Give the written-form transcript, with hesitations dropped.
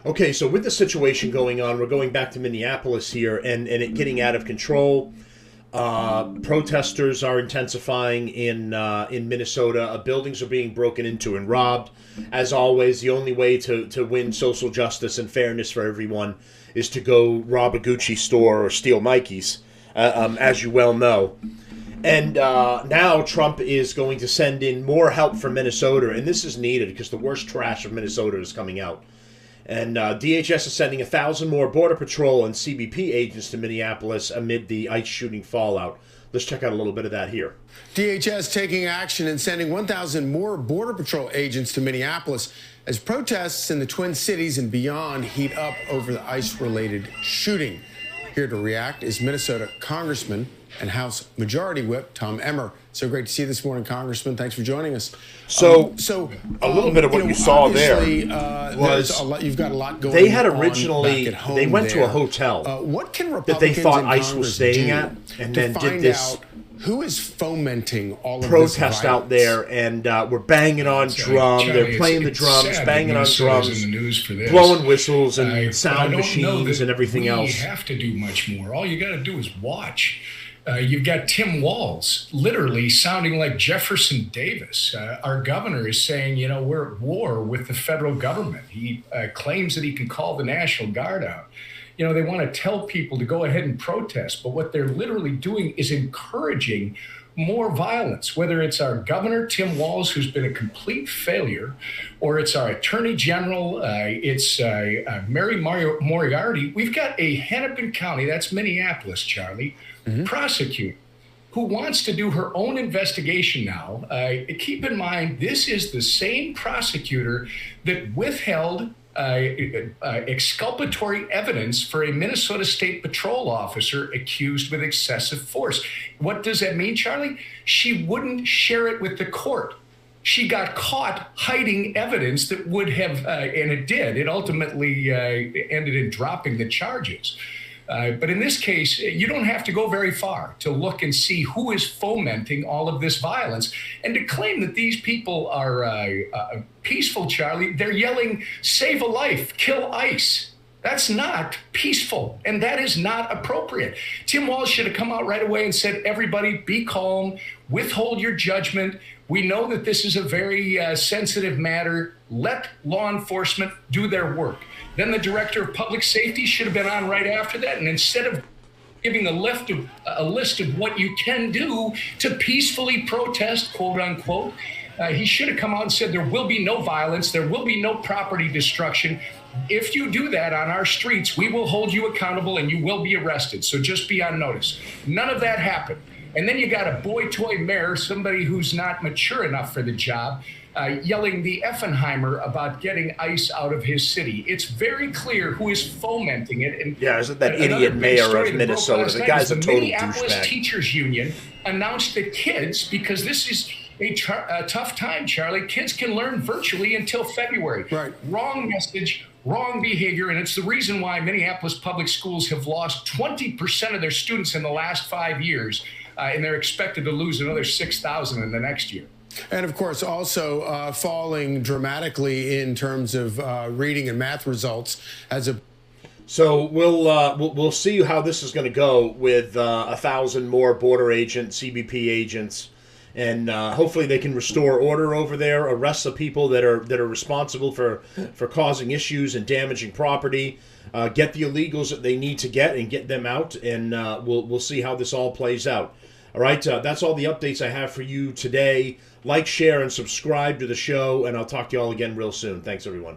Okay, so with the situation going on, we're going back to Minneapolis here, and it getting out of control. Protesters are intensifying in Minnesota. Buildings are being broken into and robbed. As always, the only way to win social justice and fairness for everyone is to go rob a Gucci store or steal Nikes, as you well know. And now Trump is going to send in more help for Minnesota, and this is needed because the worst trash of Minnesota is coming out. And DHS is sending 1,000 more Border Patrol and CBP agents to Minneapolis amid the ICE shooting fallout. Let's check out a little bit of that here. DHS taking action and sending 1,000 more Border Patrol agents to Minneapolis as protests in the Twin Cities and beyond heat up over the ICE-related shooting. Here to react is Minnesota Congressman and House Majority Whip Tom Emmer. So great to see you this morning, Congressman. Thanks for joining us. So a little bit of what you saw there was you've got a lot going on. They had originally back at home they went there. to a hotel What can that they Republicans thought in ICE was Congress staying do at, and to then did find this out who is fomenting all of protest this out there, and we're banging on drum. They're playing the drums, banging on drums, blowing whistles and sound machines and everything else. We have to do much more. All you got to do is watch. You've got Tim Walz literally sounding like Jefferson Davis. Our governor is saying, we're at war with the federal government. He claims that he can call the National Guard out. They want to tell people to go ahead and protest, but what they're literally doing is encouraging more violence, whether it's our governor, Tim Walz, who's been a complete failure, or it's our attorney general, it's Mary Moriarty. We've got a Hennepin County, that's Minneapolis, Charlie, prosecutor who wants to do her own investigation now. Keep in mind, this is the same prosecutor that withheld exculpatory evidence for a Minnesota State Patrol officer accused with excessive force. What does that mean, Charlie? She wouldn't share it with the court. She got caught hiding evidence that would have, and it did. It ultimately ended in dropping the charges. But in this case, you don't have to go very far to look and see who is fomenting all of this violence. And to claim that these people are peaceful, Charlie, they're yelling, save a life, kill ICE. That's not peaceful, and that is not appropriate. Tim Walz should have come out right away and said, everybody be calm, withhold your judgment. We know that this is a very sensitive matter. Let law enforcement do their work. Then the director of public safety should have been on right after that. And instead of giving a list of what you can do to peacefully protest, quote unquote, he should have come out and said there will be no violence. There will be no property destruction. If you do that on our streets, we will hold you accountable and you will be arrested. So just be on notice. None of that happened. And then you got a boy toy mayor, somebody who's not mature enough for the job, yelling the Effenheimer about getting ICE out of his city. It's very clear who is fomenting it. And yeah, isn't that idiot mayor of Minnesota? The guy's a total douchebag. The Minneapolis Teachers Union announced that kids, because this is a tough time, Charlie, kids can learn virtually until February. Right. Wrong message, wrong behavior, and it's the reason why Minneapolis public schools have lost 20% of their students in the last 5 years, and they're expected to lose another 6,000 in the next year. And of course, also falling dramatically in terms of reading and math results as a. So we'll see how this is going to go with 1,000 more border agents, CBP agents, and hopefully they can restore order over there, arrest the people that are responsible for causing issues and damaging property, get the illegals that they need to get and get them out, and we'll see how this all plays out. All right, that's all the updates I have for you today. Like, share, and subscribe to the show, and I'll talk to you all again real soon. Thanks, everyone.